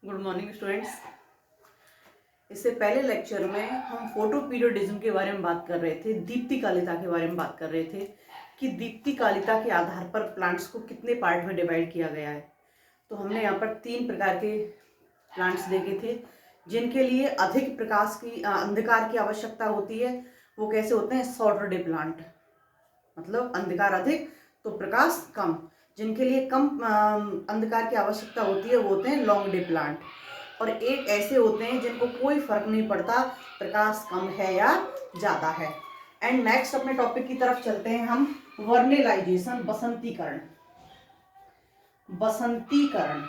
Good morning students. इससे पहले lecture में हम फोटो पीरियडिज्म के बारे में बात कर रहे थे, दीप्तिकालिता के बारे में बात कर रहे थे कि दीप्तिकालिता के आधार पर प्लांट्स को कितने पार्ट में डिवाइड किया गया है। तो हमने यहाँ पर 3 प्रकार के प्लांट्स देखे थे जिनके लिए अधिक प्रकाश की अंधकार की आवश्यकता होती है। वो कैसे होते हैं? शॉर्ट डे प्लांट, मतलब अंधकार अधिक तो प्रकाश कम। जिनके लिए कम अंधकार की आवश्यकता होती है वो होते हैं लॉन्ग डे प्लांट। और एक ऐसे होते हैं जिनको कोई फर्क नहीं पड़ता प्रकाश कम है या ज़्यादा है। एंड नेक्स्ट अपने टॉपिक की तरफ चलते हैं हम, वर्नेलाइजेशन, बसंतीकरण। बसंतीकरण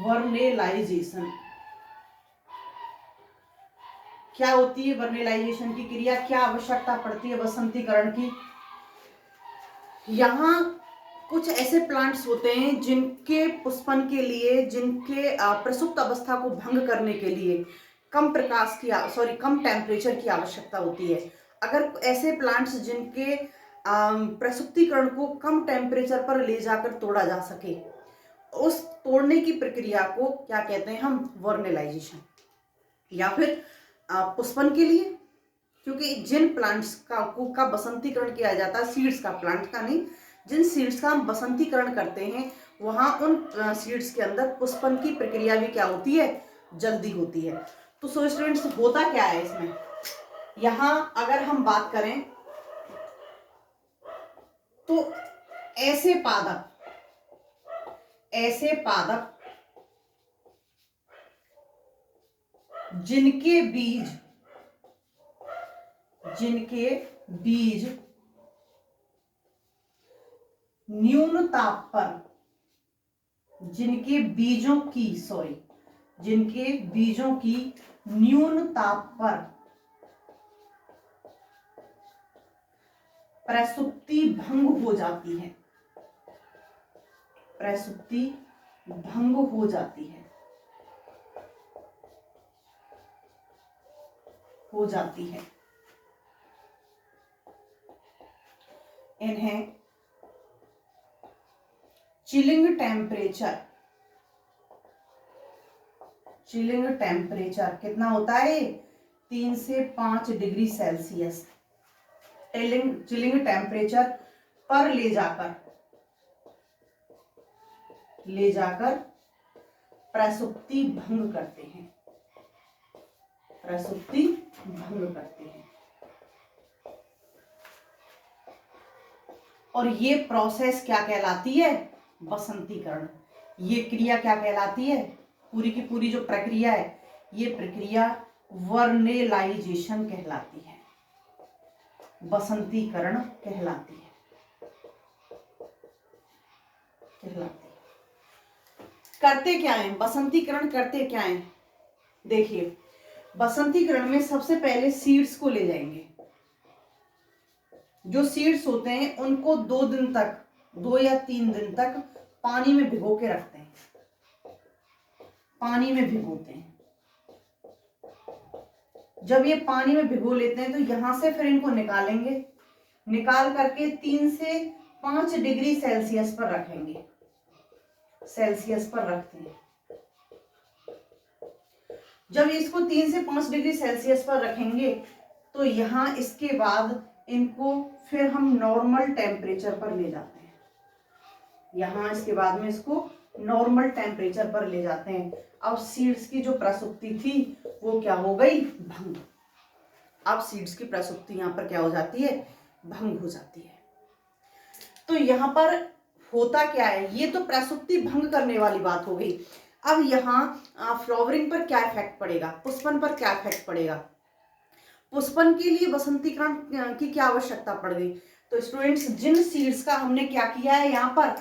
वर्नेलाइजेशन क्या होती है? वर्नेलाइजेशन की क्रिया, क्या आवश्यकता पड़ती है बसंतीकरण की? यहाँ कुछ ऐसे प्लांट्स होते हैं जिनके पुष्पन के लिए, जिनके प्रसुप्त अवस्था को भंग करने के लिए कम प्रकाश की कम टेम्परेचर की आवश्यकता होती है। अगर ऐसे प्लांट्स जिनके प्रसुप्तीकरण को कम टेम्परेचर पर ले जाकर तोड़ा जा सके, उस तोड़ने की प्रक्रिया को क्या कहते हैं हम? वर्नेलाइजेशन। या फिर पुष्पन के लिए, क्योंकि जिन प्लांट्स का बसंतीकरण किया जाता है, सीड्स का, प्लांट का नहीं, जिन सीड्स का हम बसंतीकरण करते हैं वहां उन सीड्स के अंदर पुष्पन की प्रक्रिया भी क्या होती है? जल्दी होती है। तो सो स्टूडेंट्स, होता क्या है इसमें? यहां अगर हम बात करें तो ऐसे पादप जिनके बीज न्यून ताप पर, जिनके बीजों की न्यून ताप पर प्रसुप्ति भंग हो जाती है, इन्हें चिलिंग टेम्परेचर कितना होता है? 3 से 5 डिग्री सेल्सियस चिलिंग टेम्परेचर पर ले जाकर प्रसुप्ति भंग करते हैं। और ये प्रोसेस क्या कहलाती है? बसंतीकरण। ये क्रिया क्या कहलाती है? पूरी की पूरी जो प्रक्रिया है, ये प्रक्रिया वर्नेलाइजेशन कहलाती है, बसंतीकरण कहलाती है। करते क्या है? बसंतीकरण करते क्या है? देखिए, बसंतीकरण में सबसे पहले सीड्स को ले जाएंगे। जो सीड्स होते हैं उनको 2 या 3 दिन तक पानी में भिगो के रखते हैं, पानी में भिगोते हैं। जब ये पानी में भिगो लेते हैं तो यहां से फिर इनको निकालेंगे, निकाल करके 3 से 5 डिग्री सेल्सियस पर रखेंगे, रखते हैं। जब इसको 3 से 5 डिग्री सेल्सियस पर रखेंगे तो यहाँ इसके बाद इनको फिर हम नॉर्मल टेम्परेचर पर ले जाते हैं। यहाँ इसके बाद में इसको नॉर्मल टेम्परेचर पर ले जाते हैं। अब सीड्स की जो प्रसुप्ति थी वो क्या हो गई? भंग। अब सीड्स की प्रसुप्ति यहाँ पर क्या हो जाती है? भंग हो जाती है। तो यहाँ पर होता क्या है? ये तो प्रसुप्ति भंग करने वाली बात हो गई। अब यहाँ फ्लावरिंग पर क्या इफेक्ट पड़ेगा? पुष्पन पर क्या इफेक्ट पड़ेगा? पुष्पन के लिए बसंतीकरण की क्या आवश्यकता पड़ गई? तो स्टूडेंट्स, जिन सीड्स का हमने क्या किया है, यहाँ पर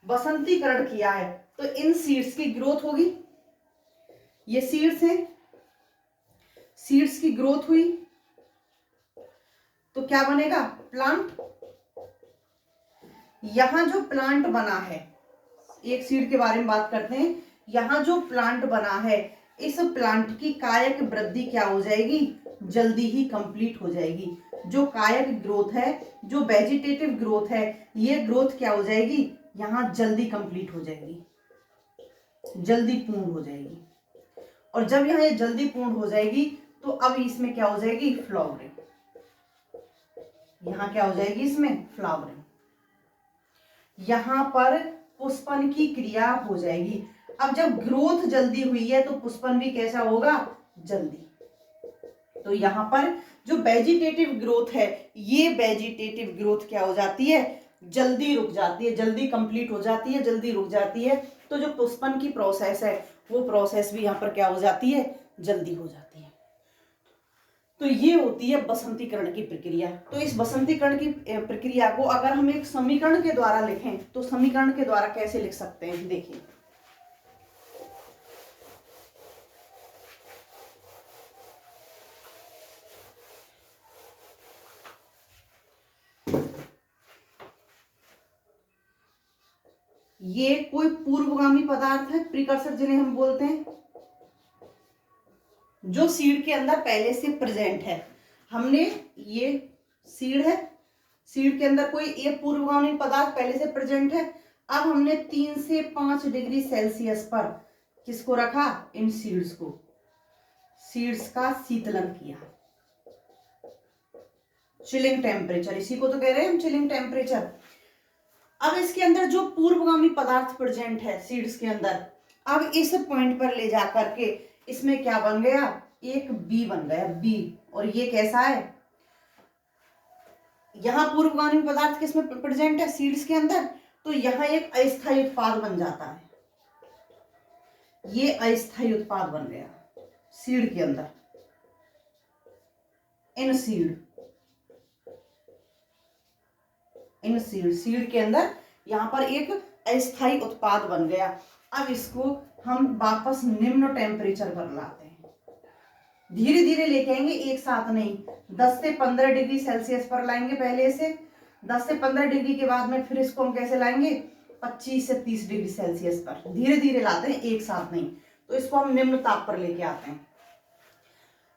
बसंतीकरण किया है, तो इन सीड्स की ग्रोथ होगी। ये सीड्स हैं, सीड्स की ग्रोथ हुई तो क्या बनेगा? प्लांट। यहां जो प्लांट बना है, एक सीड के बारे में बात करते हैं। यहां जो प्लांट बना है, इस प्लांट की कायिक वृद्धि क्या हो जाएगी? जल्दी ही कंप्लीट हो जाएगी। जो कायक ग्रोथ है, जो वेजिटेटिव ग्रोथ है, ये ग्रोथ क्या हो जाएगी, यहाँ जल्दी कंप्लीट हो जाएगी, जल्दी पूर्ण हो जाएगी। और जब यहाँ ये जल्दी पूर्ण हो जाएगी तो अब इसमें क्या हो जाएगी, फ्लावरिंग। यहाँ क्या हो जाएगी, इसमें फ्लावरिंग। यहाँ पर पुष्पन की क्रिया हो जाएगी। अब जब ग्रोथ जल्दी हुई है तो पुष्पन भी कैसा होगा, जल्दी। तो यहाँ पर जो वेजिटेटिव ग्रोथ है, ये वेजिटेटिव ग्रोथ क्या हो जाती है, जल्दी रुक जाती है, जल्दी कंप्लीट हो जाती है, जल्दी रुक जाती है। तो जो पुष्पन की प्रोसेस है वो प्रोसेस भी यहाँ पर क्या हो जाती है, जल्दी हो जाती है। तो ये होती है बसंतीकरण की प्रक्रिया। तो इस बसंतीकरण की प्रक्रिया को अगर हम एक समीकरण के द्वारा लिखें तो समीकरण के द्वारा कैसे लिख सकते हैं, देखिए। ये कोई पूर्वगामी पदार्थ है, प्रिकर्सर जिन्हें हम बोलते हैं, जो सीड के अंदर पहले से प्रेजेंट है। हमने ये सीड है, सीड के अंदर कोई एक पूर्वगामी पदार्थ पहले से प्रेजेंट है। अब हमने 3 से 5 डिग्री सेल्सियस पर किसको रखा, इन सीड्स को, सीड्स का शीतलन किया, चिलिंग टेम्परेचर, इसी को तो कह रहे हैं हम, चिलिंग टेम्परेचर। अब इसके अंदर जो पूर्वगामी पदार्थ प्रेजेंट है सीड्स के अंदर, अब इस पॉइंट पर ले जा करके इसमें क्या बन गया, एक बी बन गया, बी। और ये कैसा है, यहां पूर्वगामी पदार्थ किसमें प्रेजेंट है, सीड्स के अंदर, तो यहां एक अस्थायी उत्पाद बन जाता है, ये अस्थायी उत्पाद बन गया सीड के अंदर, इन सीड, इन सीड, सीड के अंदर यहां पर एक अस्थायी उत्पाद बन गया। अब इसको हम वापस निम्न टेम्परेचर पर लाते हैं, धीरे धीरे लेके आएंगे, एक साथ नहीं। 10 से 15 डिग्री सेल्सियस पर लाएंगे पहले से, 10 से 15 डिग्री के बाद में फिर इसको हम कैसे लाएंगे, 25 से 30 डिग्री सेल्सियस पर, धीरे धीरे लाते हैं, एक साथ नहीं। तो इसको हम निम्न ताप पर लेके आते हैं।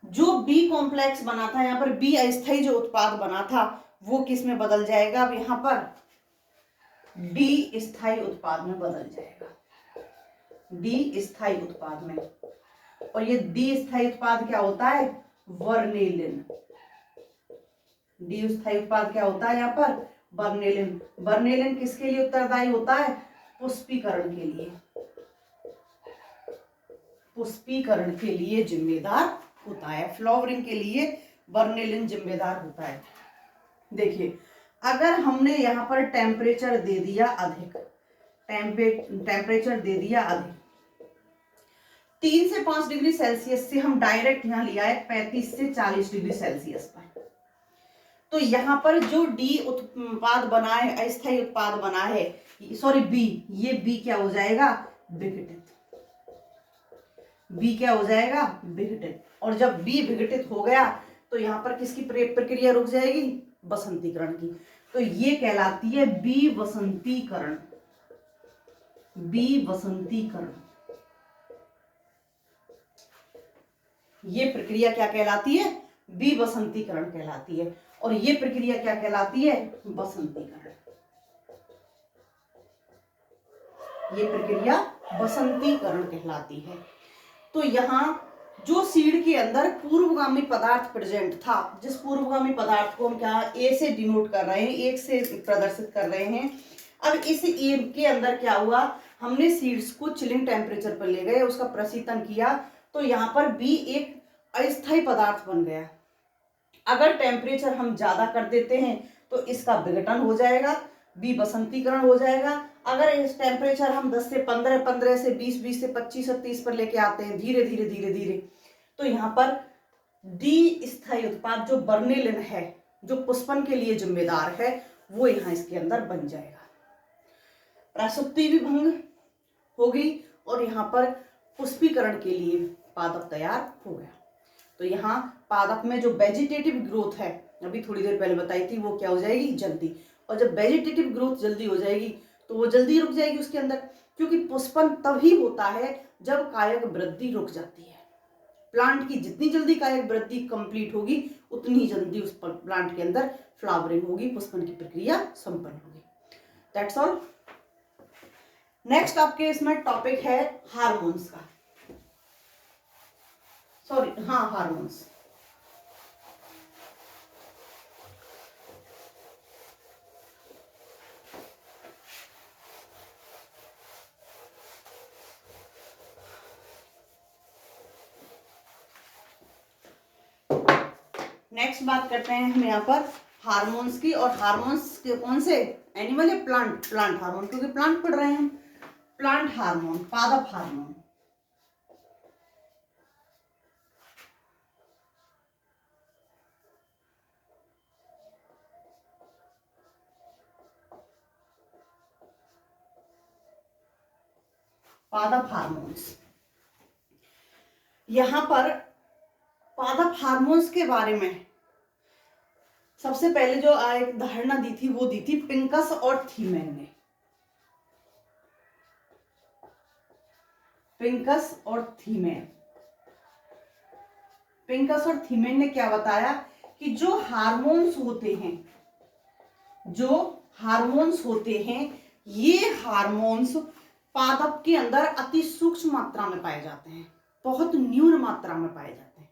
जो बी कॉम्प्लेक्स बना था, यहाँ पर बी अस्थायी जो उत्पाद बना था वो किस में बदल जाएगा, अब यहाँ पर डी स्थायी उत्पाद में बदल जाएगा, डी स्थायी उत्पाद में। और ये डी स्थायी उत्पाद क्या होता है, वर्नेलिन। डी स्थायी उत्पाद क्या होता है यहाँ पर, वर्नेलिन। वर्नेलिन किसके लिए उत्तरदायी होता है, पुष्पीकरण के लिए, पुष्पीकरण के लिए जिम्मेदार होता है, फ्लावरिंग के लिए वर्नेलिन जिम्मेदार होता है। देखिए, अगर हमने यहाँ पर टेम्परेचर दे दिया अधिक, टेम्परेचर दे दिया अधिक, 3 से 5 डिग्री सेल्सियस से हम डायरेक्ट यहाँ लिया है 35 से 40 डिग्री सेल्सियस पर, तो यहाँ पर जो डी उत्पाद बना है, अस्थायी उत्पाद बना है, सॉरी बी, ये बी क्या हो जाएगा, विघटित। बी क्या हो जाएगा, विघटित। और जब बी विघटित हो गया तो यहाँ पर किसकी प्रक्रिया रुक जाएगी, बसंतीकरण की। तो ये कहलाती है बी वसंतीकरण, बी वसंतीकरण। ये प्रक्रिया क्या कहलाती है, बी वसंतीकरण कहलाती है। और ये प्रक्रिया क्या कहलाती है, बसंतीकरण। ये प्रक्रिया बसंतीकरण कहलाती है। तो यहाँ जो सीड के अंदर पूर्वगामी पदार्थ प्रेजेंट था, जिस पूर्वगामी पदार्थ को हम क्या ए से डिनोट कर रहे हैं, एक से प्रदर्शित कर रहे हैं, अब इस ए के अंदर क्या हुआ, हमने सीड्स को चिलिंग टेम्परेचर पर ले गए, उसका प्रशीतन किया, तो यहाँ पर बी एक अस्थायी पदार्थ बन गया। अगर टेम्परेचर हम ज्यादा कर देते हैं तो इसका विघटन हो जाएगा, बी बसंतीकरण हो जाएगा। अगर इस टेम्परेचर हम 10 से 15, 15 से 20, 20 से 25 और 30 पर लेके आते हैं धीरे धीरे धीरे धीरे, तो यहाँ पर डी स्थायी उत्पाद जो बर्नेलिन है, जो पुष्पन के लिए जिम्मेदार है, वो यहाँ इसके अंदर बन जाएगा। प्रसुप्ति भी भंग हो गई और यहाँ पर पुष्पीकरण के लिए पादप तैयार हो गया। तो यहाँ पादप में जो वेजिटेटिव ग्रोथ है, अभी थोड़ी देर पहले बताई थी, वो क्या हो जाएगी, जल्दी। और जब वेजिटेटिव ग्रोथ जल्दी हो जाएगी तो वो जल्दी रुक जाएगी उसके अंदर, क्योंकि पुष्पन तभी होता है जब कायक वृद्धि रुक जाती है। प्लांट की जितनी जल्दी कायिक वृद्धि कंप्लीट होगी उतनी जल्दी उस प्लांट के अंदर फ्लावरिंग होगी, पुष्पन की प्रक्रिया संपन्न होगी। That's all. नेक्स्ट आपके इसमें टॉपिक है हार्मोन्स का, सॉरी हाँ हार्मोन्स। नेक्स्ट बात करते हैं हम यहाँ पर हार्मोन्स की, और हार्मोन्स के कौन से, एनिमल या प्लांट, प्लांट हार्मोन, क्योंकि प्लांट पढ़ रहे हैं हम। प्लांट हार्मोन, पादप हार्मोन। पादप हार्मोन्स, यहां पर पादप हार्मोन्स के बारे में सबसे पहले जो एक धारणा दी थी वो दी थी पिंकस और थीमेन ने। पिंकस और थीमेन, पिंकस और थीमेन ने क्या बताया कि जो हार्मोन्स होते हैं, जो हार्मोन्स होते हैं, ये हार्मोन्स पादप के अंदर अति सूक्ष्म मात्रा में पाए जाते हैं, बहुत न्यून मात्रा में पाए जाते हैं।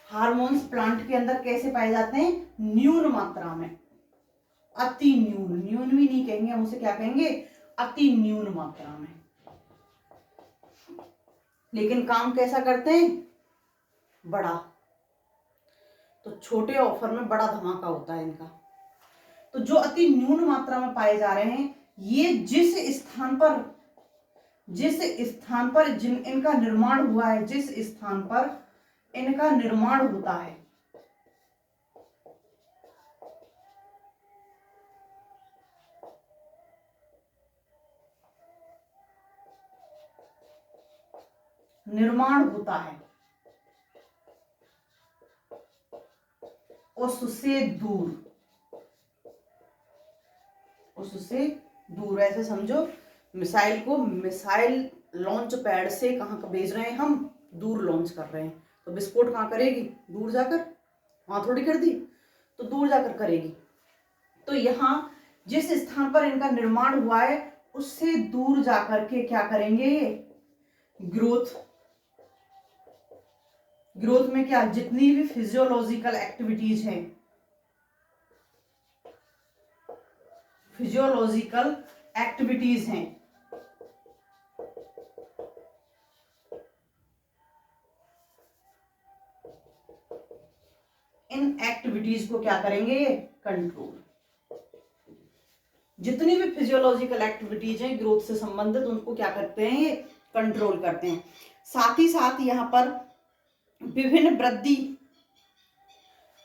हार्मोन्स प्लांट के अंदर कैसे पाए जाते हैं, न्यून मात्रा में, अति न्यून, न्यून भी नहीं कहेंगे हम उसे, क्या कहेंगे, अति न्यून मात्रा में। लेकिन काम कैसा करते हैं, बड़ा। तो छोटे ऑफर में बड़ा धमाका होता है इनका। तो जो अति न्यून मात्रा में पाए जा रहे हैं, ये जिस स्थान पर इनका निर्माण हुआ है, जिस स्थान पर इनका निर्माण होता है, निर्माण होता है, उससे दूर, ऐसे समझो मिसाइल को, मिसाइल लॉन्च पैड से कहां भेज रहे हैं हम, दूर लॉन्च कर रहे हैं, तो विस्फोट कहां करेगी, दूर जाकर, वहां थोड़ी कर दी, तो दूर जाकर करेगी। तो यहां जिस स्थान पर इनका निर्माण हुआ है उससे दूर जाकर के क्या करेंगे, ग्रोथ में क्या, जितनी भी फिजियोलॉजिकल एक्टिविटीज हैं, इन एक्टिविटीज को क्या करेंगे, कंट्रोल। जितनी भी फिजियोलॉजिकल एक्टिविटीज हैं ग्रोथ से संबंधित, उनको क्या करते हैं, ये कंट्रोल करते हैं। साथ ही साथ यहाँ पर विभिन्न वृद्धि,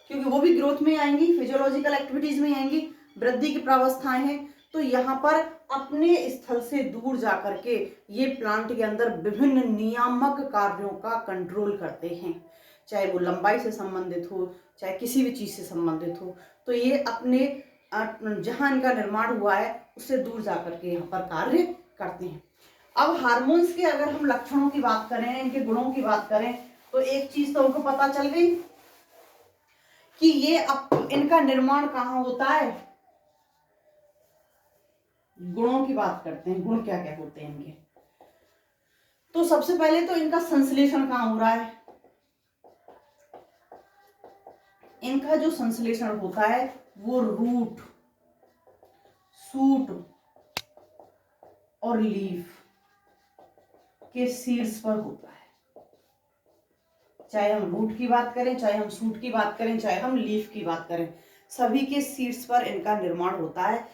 क्योंकि वो भी ग्रोथ में आएंगी, फिजियोलॉजिकल एक्टिविटीज में आएंगी, वृद्धि की प्रावस्थाएं हैं, तो यहाँ पर अपने स्थल से दूर जाकर के ये प्लांट के अंदर विभिन्न नियामक कार्यों का कंट्रोल करते हैं, चाहे वो लंबाई से संबंधित हो, चाहे किसी भी चीज से संबंधित हो। तो ये अपने जहां इनका निर्माण हुआ है उससे दूर जाकर के यहाँ पर कार्य करते हैं। अब हार्मोन्स के अगर हम लक्षणों की बात करें, इनके गुणों की बात करें, तो एक चीज तो हमको पता चल गई कि ये इनका निर्माण कहाँ होता है। गुणों की बात करते हैं, गुण क्या क्या होते हैं इनके। तो सबसे पहले तो इनका संश्लेषण कहाँ हो रहा है, इनका जो संश्लेषण होता है वो रूट, सूट और लीफ के शीर्ष पर होता है। चाहे हम रूट की बात करें, चाहे हम सूट की बात करें, चाहे हम लीफ की बात करें, सभी के शीर्ष पर इनका निर्माण होता है,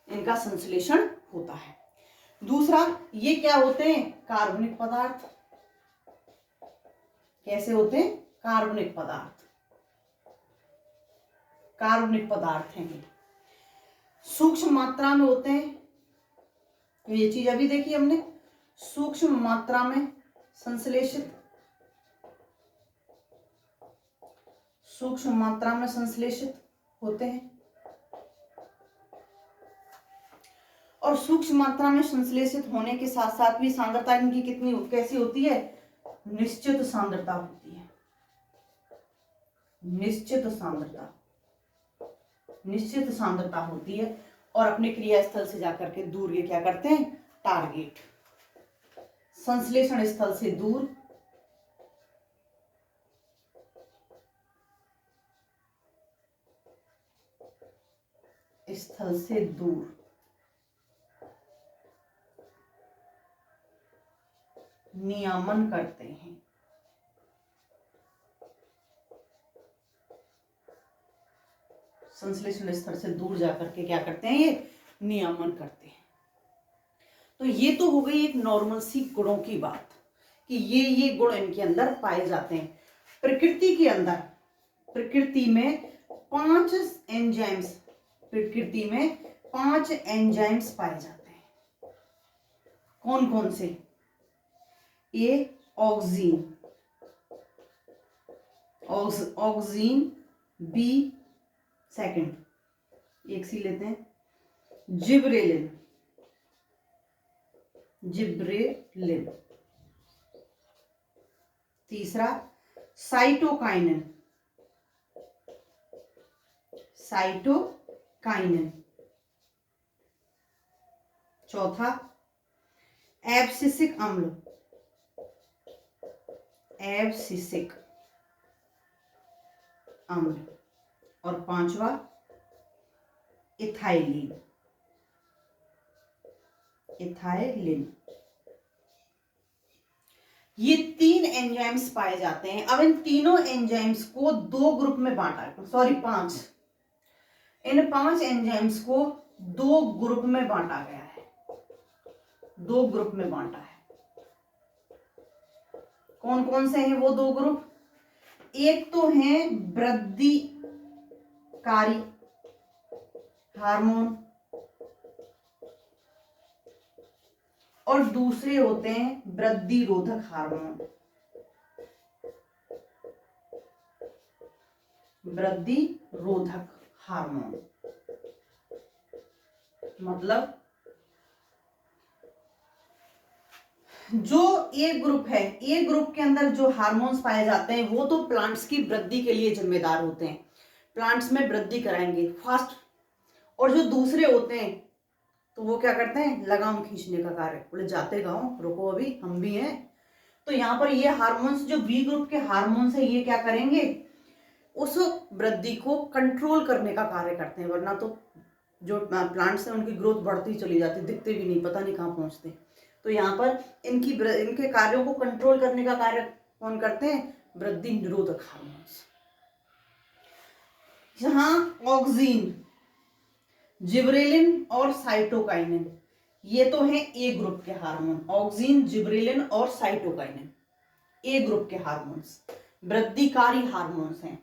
इनका संश्लेषण होता है। दूसरा, ये क्या होते हैं, कार्बनिक पदार्थ। कैसे होते हैं, कार्बनिक पदार्थ, कार्बनिक पदार्थ हैं, सूक्ष्म मात्रा में होते हैं। ये चीज अभी देखी हमने, सूक्ष्म मात्रा में संश्लेषित, सूक्ष्म मात्रा में संश्लेषित होते हैं। और सूक्ष्म मात्रा में संश्लेषित होने के साथ साथ भी सांद्रता इनकी कितनी, कैसी होती है, निश्चित सांद्रता होती है, निश्चित सांद्रता, निश्चित सांद्रता होती है। और अपने क्रियास्थल से जाकर के दूर ये क्या करते हैं, टारगेट, संश्लेषण स्थल से दूर स्थल से दूर नियमन करते हैं। संश्लेषण स्तर से दूर जाकर के क्या करते हैं, ये नियमन करते हैं। तो ये तो हो गई एक नॉर्मल सी गुणों की बात कि ये गुण इनके अंदर पाए जाते हैं। प्रकृति के अंदर, प्रकृति में 5 एंजाइम्स, प्रकृति में 5 एंजाइम्स पाए जाते हैं। कौन कौन से, ए ऑक्सीन, ऑक्सीन, बी सेकंड, एक सी लेते हैं, जिब्रेलिन, जिब्रेलिन, तीसरा साइटोकाइनिन, साइटोकाइनिन, चौथा एब्सिसिक अम्ल, एब्सिसिक अम्ल, और पांचवा इथाइलिन, इथाइलिन। ये 3 एंजाइम्स पाए जाते हैं। अब इन तीनों एंजाइम्स को 2 ग्रुप में बांटा, सॉरी 5, इन 5 एंजाइम्स को 2 ग्रुप में बांटा गया है, 2 ग्रुप में बांटा है। कौन कौन से हैं वो 2 ग्रुप, एक तो है वृद्धिकारी हार्मोन और दूसरे होते हैं वृद्धि रोधक हार्मोन, वृद्धि रोधक हार्मोन। मतलब जो ए ग्रुप है, ए ग्रुप के अंदर जो हार्मोन्स पाए जाते हैं वो तो प्लांट्स की वृद्धि के लिए जिम्मेदार होते हैं, प्लांट्स में वृद्धि कराएंगे फास्ट। और जो दूसरे होते हैं तो वो क्या करते हैं, लगाम खींचने का कार्य, बोले जाते गाँव रुको अभी हम भी हैं। तो यहाँ पर ये हार्मोन्स, जो बी ग्रुप के हार्मोन्स है, ये क्या करेंगे, उस वृद्धि को कंट्रोल करने का कार्य करते हैं। वरना तो जो प्लांट्स हैं उनकी ग्रोथ बढ़ती चली जाती, दिखते भी नहीं, पता नहीं कहाँ पहुंचते। तो यहाँ पर इनके कार्यों को कंट्रोल करने का कार्य कौन करते हैं, वृद्धि निरोधक हार्मोन्स। यहाँ ऑक्सीन, जिब्रेलिन और साइटोकाइनिन, ये तो हैं ए ग्रुप के हार्मोन, ऑक्सीन, जिब्रेलिन और साइटोकाइनिन ए ग्रुप के हार्मोन्स, वृद्धिकारी हार्मोन्स हैं।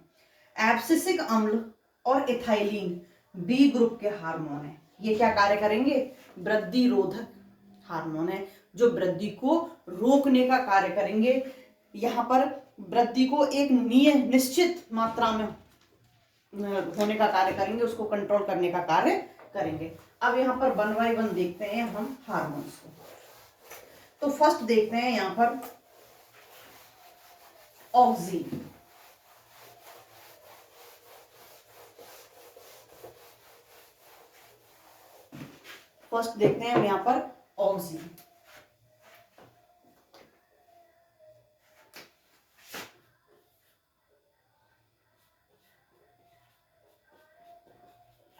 एब्सिसिक अम्ल और इथाइलिन बी ग्रुप के हार्मोन है। ये क्या कार्य करेंगे, वृद्धि रोधक हार्मोन है, जो वृद्धि को रोकने का कार्य करेंगे। यहाँ पर वृद्धि को एक निश्चित मात्रा में होने का कार्य करेंगे, उसको कंट्रोल करने का कार्य करेंगे। अब यहाँ पर 1 बाय 1 देखते हैं हम हार्मोन्स को। तो फर्स्ट देखते हैं यहाँ पर ऑक्सीन। फर्स्ट देखते हैं हम यहाँ पर ऑक्सीन।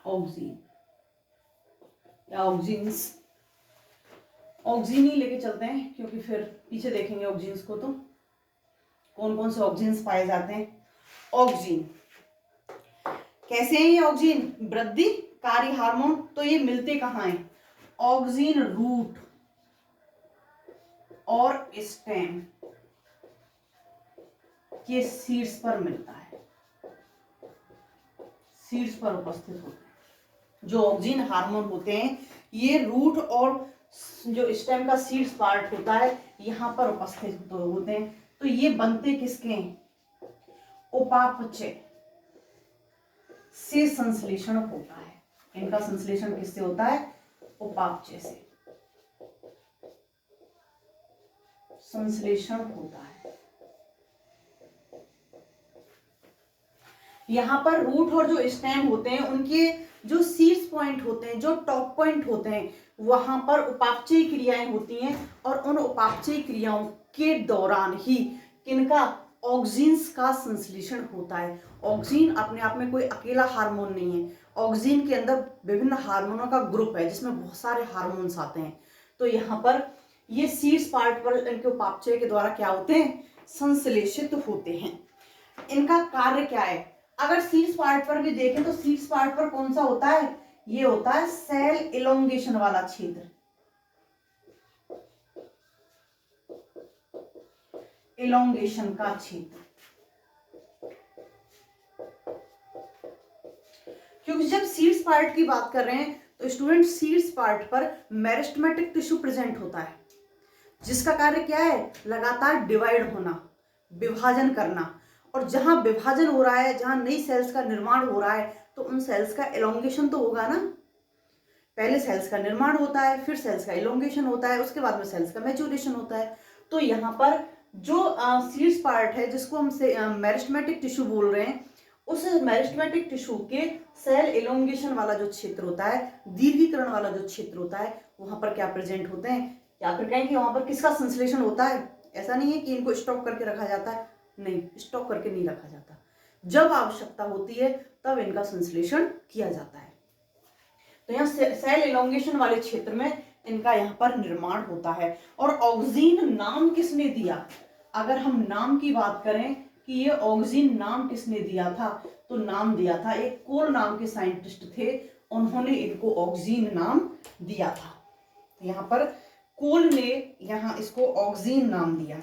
ऑक्सीन या ऑक्सीन्स, ऑक्सीन ही लेके चलते हैं क्योंकि फिर पीछे देखेंगे ऑक्सीन्स को। तो कौन कौन से ऑक्सीन्स पाए जाते हैं, ऑक्सीन कैसे हैं ये ऑक्सीन, वृद्धिकारी हार्मोन। तो ये मिलते कहाँ हैं, ऑक्सीन रूट और स्टेम के शीर्ष पर मिलता है, शीर्ष पर उपस्थित होते हैं। जो ऑक्सीन हार्मोन होते हैं ये रूट और जो स्टेम का शीर्ष पार्ट होता है यहां पर उपस्थित होते हैं। तो ये बनते किसके हैं, उपापचय से संश्लेषण होता है। इनका संश्लेषण किससे होता है, उपापचय से संश्लेषण होता है। यहाँ पर रूट और जो स्टेम होते हैं उनके जो शीर्ष पॉइंट होते हैं, जो टॉप पॉइंट होते हैं, वहां पर उपापचयी क्रियाएं होती हैं और उन उपापचयी क्रियाओं के दौरान ही किनका, ऑक्सीन्स का संश्लेषण होता है। ऑक्सीन अपने आप में कोई अकेला हार्मोन नहीं है, ऑक्सीन के अंदर विभिन्न हार्मोनों का ग्रुप है जिसमें बहुत सारे हार्मोन्स आते हैं। तो यहाँ पर ये शीर्ष पार्ट पर इनके उपापचय के द्वारा क्या होते हैं, संश्लेषित होते हैं। इनका कार्य क्या है, अगर शीर्ष पार्ट पर भी देखें तो शीर्ष पार्ट पर कौन सा होता है, ये होता है सेल इलोंगेशन वाला क्षेत्र, इलोंगेशन का क्षेत्र। क्योंकि जब शीर्ष पार्ट की बात कर रहे हैं तो स्टूडेंट शीर्ष पार्ट पर मेरिस्टेमेटिक टिश्यू प्रेजेंट होता है जिसका कार्य क्या है, लगातार डिवाइड होना, विभाजन करना। और जहां विभाजन हो रहा है, जहां नई सेल्स का निर्माण हो रहा है, तो उन सेल्स का एलोंगेशन तो होगा ना। पहले सेल्स का निर्माण होता है, फिर सेल्स का एलोंगेशन होता है, उसके बाद में सेल्स का मैच्योरेशन होता है। तो यहाँ पर जो शीर्ष पार्ट है जिसको हम मेरिस्टेमेटिक टिश्यू बोल रहे हैं, उस मेरिस्टेमेटिक टिश्यू के सेल एलोंगेशन वाला जो क्षेत्र होता है, दीर्घीकरण वाला जो क्षेत्र होता है, वहां पर क्या प्रेजेंट होते हैं, या फिर कहें कि वहां पर किसका संश्लेषण होता है। ऐसा नहीं है कि इनको स्टॉक करके रखा जाता है, नहीं, स्टॉक करके नहीं रखा जाता, जब आवश्यकता होती है तब इनका संश्लेषण किया जाता है। तो यहाँ सेल एलोंगेशन वाले क्षेत्र में इनका यहाँ पर निर्माण होता है। और ऑक्सीन नाम किसने दिया, अगर हम नाम की बात करें कि ये ऑक्सीन नाम किसने दिया था, तो नाम दिया था एक कोल नाम के साइंटिस्ट थे, उन्होंने इनको ऑक्सीन नाम दिया था। तो यहाँ पर कोल ने यहाँ इसको ऑक्सीन नाम दिया।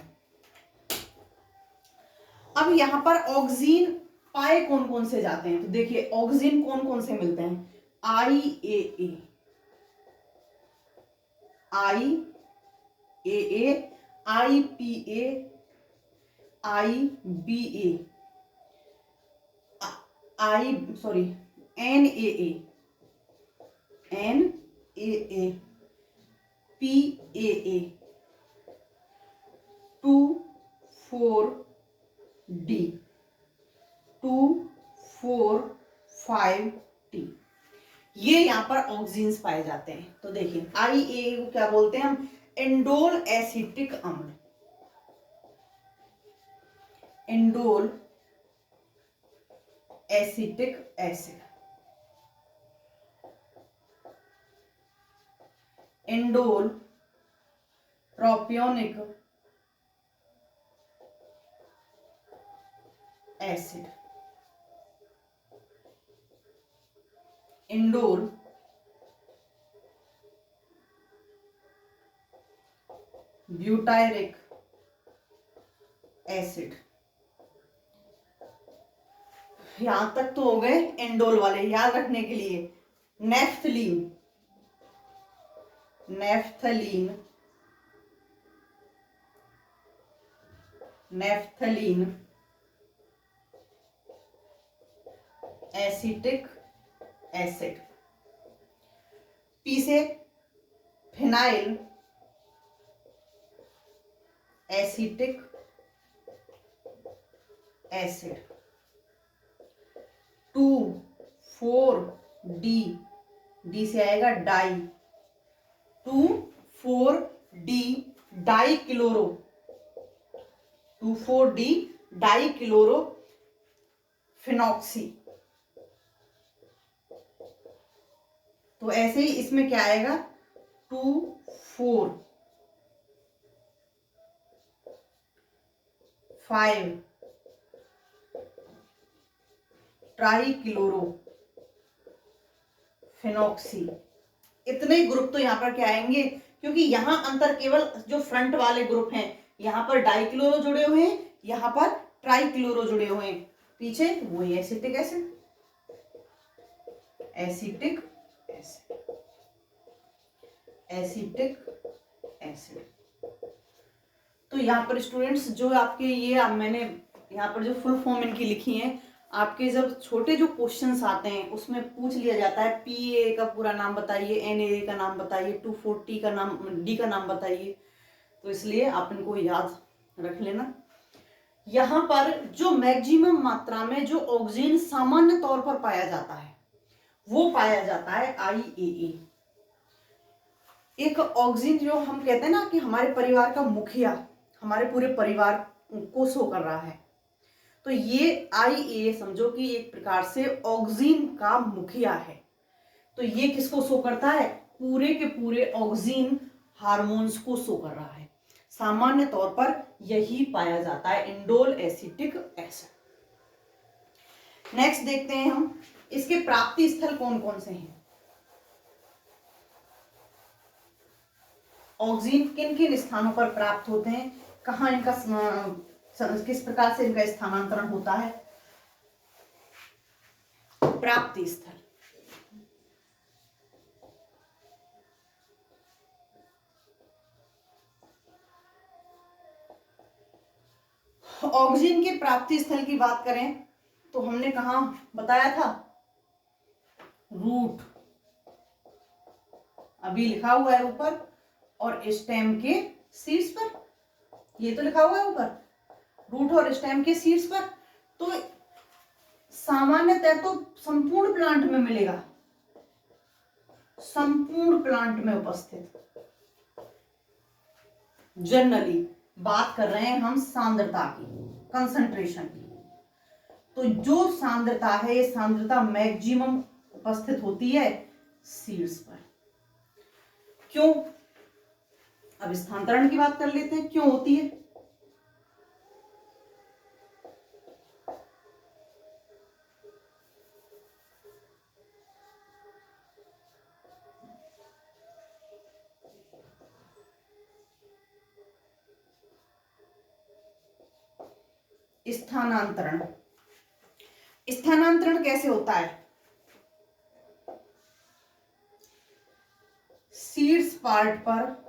अब यहाँ पर ऑक्सीन पाए कौन कौन से जाते हैं, तो देखिए ऑक्सीन कौन कौन से मिलते हैं, IAA, IPA, IBA, NAA, PAA, 2,4-D, 2,4,5-T, ये यहाँ पर ऑक्सीन्स पाए जाते हैं। तो देखिए IAA को क्या बोलते हैं हम, इंडोल एसिटिक अम्ल, indole acetic acid, indole propionic acid, indole butyric acid. यहां तक तो हो गए इंडोल वाले, याद रखने के लिए naphthalene, naphthalene, naphthalene acetic acid, P से phenyl acetic acid, 2,4-D, D से आएगा di, 2,4-D die chloro, 2,4-D die chloro phenoxy. तो ऐसे ही इसमें क्या आएगा, 2,4,5 ट्राई क्लोरो फिनॉक्सी। इतने ग्रुप तो यहां पर क्या आएंगे, क्योंकि यहां अंतर केवल जो फ्रंट वाले ग्रुप हैं, यहां पर डाइक्लोरो जुड़े हुए हैं, यहां पर ट्राइक्लोरो जुड़े हुए हैं, पीछे वही acetic acid, acetic acid, acetic acid. तो यहाँ पर स्टूडेंट्स जो आपके ये मैंने यहाँ पर जो फुल फॉर्म इनकी लिखी है, आपके जब छोटे जो क्वेश्चंस आते हैं उसमें पूछ लिया जाता है, PA का पूरा नाम बताइए, NAA का नाम बताइए, 2,4-T का नाम, D का नाम बताइए। तो इसलिए आप इनको याद रख लेना। यहां पर जो मैक्सिमम मात्रा में जो ऑक्सीजन सामान्य तौर पर पाया जाता है वो पाया जाता है IAA। एक ऑक्सीजन जो हम कहते हैं ना कि हमारे परिवार का मुखिया हमारे पूरे परिवार को शो कर रहा है, तो ये IAA समझो कि एक प्रकार से ऑक्सीजन का मुखिया है। तो ये किसको शो करता है? पूरे के पूरे ऑक्सीजन हार्मोन्स को शो कर रहा है। सामान्य तौर पर यही पाया जाता है इंडोल एसिटिक एसिड। नेक्स्ट देखते हैं हम इसके प्राप्ति स्थल कौन कौन से हैं। ऑक्सीजन किन किन स्थानों पर प्राप्त होते हैं, कहां इनका किस प्रकार से इनका स्थानांतरण होता है। प्राप्ति स्थल, ऑक्सीजन के प्राप्ति स्थल की बात करें तो हमने कहा बताया था, रूट अभी लिखा हुआ है ऊपर, और स्टेम के शीर्ष पर, ये तो लिखा हुआ है ऊपर, रूट और स्टेम के शीर्ष पर। तो सामान्यतः तो संपूर्ण प्लांट में मिलेगा, संपूर्ण प्लांट में उपस्थित। जनरली बात कर रहे हैं हम सांद्रता की, कंसंट्रेशन की। तो जो सांद्रता है ये सांद्रता मैक्सिमम उपस्थित होती है शीर्ष पर। क्यों? अब स्थानांतरण की बात कर लेते हैं, क्यों होती है। स्थानांतरण, स्थानांतरण कैसे होता है? शीर्ष पार्ट पर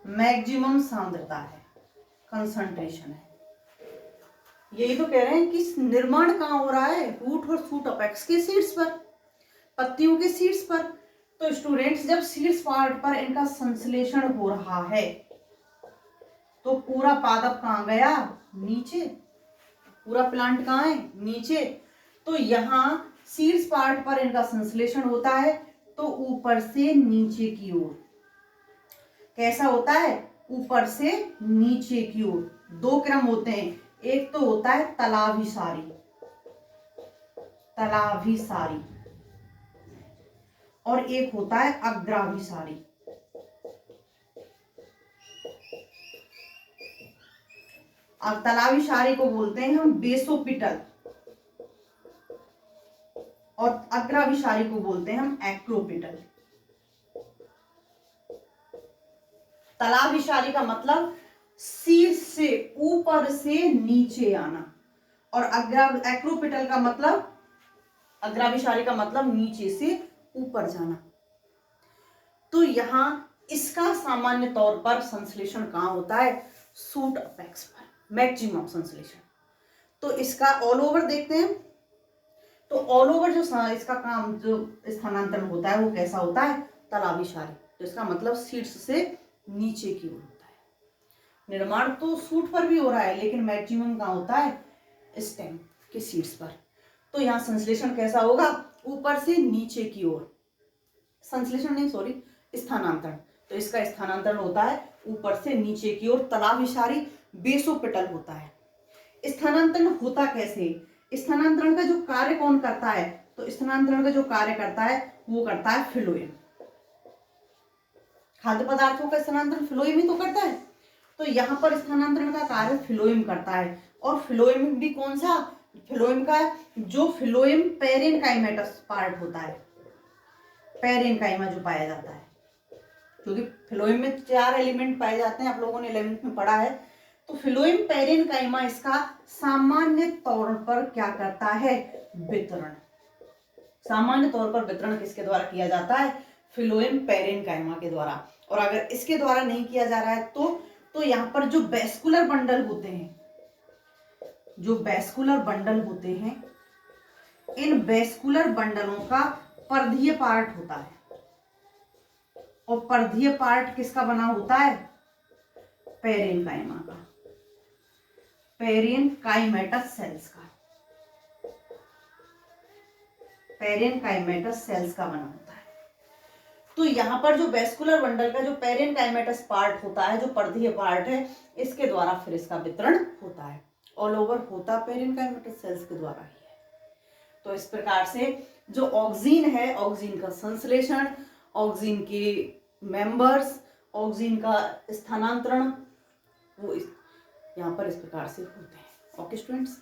मैक्सिमम सांद्रता है, कंसंट्रेशन है। यही तो कह रहे हैं कि निर्माण कहां हो रहा है? रूट और शूट अपेक्स के शीर्ष पर, पत्तियों के शीर्ष पर। तो स्टूडेंट्स जब शीर्ष पार्ट पर इनका संश्लेषण हो रहा है तो पूरा पादप कहां गया? नीचे। पूरा प्लांट कहां है? नीचे। तो यहां शीर्ष पार्ट पर इनका संश्लेषण होता है तो ऊपर से नीचे की ओर। कैसा होता है? ऊपर से नीचे की ओर। दो क्रम होते हैं, एक तो होता है तलाभिसारी, तलाभिसारी, और एक होता है अग्राभिसारी। अब तलाभिसारी को बोलते हैं हम बेसोपिटल और अग्राभिसारी को बोलते हैं हम एक्रोपिटल। तलाभिसारी का मतलब शीर्ष से ऊपर से नीचे आना, और एक्रोपिटल का मतलब, अग्राभिसारी का मतलब नीचे से ऊपर जाना। तो यहां इसका सामान्य तौर पर संश्लेषण कहां होता है? शूट अपेक्स पर, मैक्सिमम संश्लेषण। तो इसका ऑल ओवर देखते हैं, तो ऑल ओवर जो इसका काम जो स्थानांतरण होता है वो कैसा होता है? तलाभिसारी। तो इसका मतलब शीर्ष से नीचे की ओर होता है। निर्माण तो शूट पर भी हो रहा है लेकिन मैक्सिमम कहां होता है? स्टेम के शीर्ष पर। तो यहां संश्लेषण कैसा होगा? ऊपर से नीचे की ओर। संश्लेषण नहीं, सॉरी, स्थानांतरण। तो इसका स्थानांतरण होता है ऊपर से नीचे की ओर, तलाभिसारी बेसोपिटल होता है। स्थानांतरण होता कैसे? स्थानांतरण का जो कार्य कौन करता है? तो स्थानांतरण का जो कार्य करता है वो करता है फ्लोएम। खाद्य पदार्थों का स्थानांतरण फ्लोएम ही तो करता है। तो यहां पर स्थानांतरण का कार्य फ्लोएम करता है। और फ्लोएम भी कौन सा? फ्लोएम का जो फ्लोएम पेरेनकाइमेटस पार्ट होता है, पेरेनकाइमा जो पाया जाता है, क्योंकि फ्लोएम में 4 एलिमेंट पाए जाते हैं, आप लोगों ने 11th में पढ़ा है। तो फ्लोएम पेरेनकाइमा इसका सामान्य तौर पर क्या करता है? वितरण। सामान्य तौर पर वितरण किसके द्वारा किया जाता है? फ्लोएम पेरेनकाइमा के द्वारा। और अगर इसके द्वारा नहीं किया जा रहा है तो यहां पर जो वेस्कुलर बंडल होते हैं, जो वेस्कुलर बंडल होते हैं, इन वेस्कुलर बंडलों का परिधीय पार्ट होता है, और पर्धीय पार्ट किसका बना होता है? पेरेनकाइमा का, पेरेनकाइमेटस सेल्स का, पेरेनकाइमेटस सेल्स का बना होता है। तो यहाँ पर जो वेस्कुलर बंडल का जो पेरेनकाइमेटस पार्ट होता है, जो पर्धीय पार्ट है, इसके द्वारा फिर इसका वितरण होता है। ऑल ओवर होता पेरेनकाइमेटस सेल्स के द्वारा ही है। तो इस प्रकार से जो ऑक्सीन है, ऑक्सीन का संश्लेषण, ऑक्सीन के मेंबर्स, ऑक्सीन का स्थानांतरण, वो यहाँ पर इस प्रकार से होते हैं। Okay students.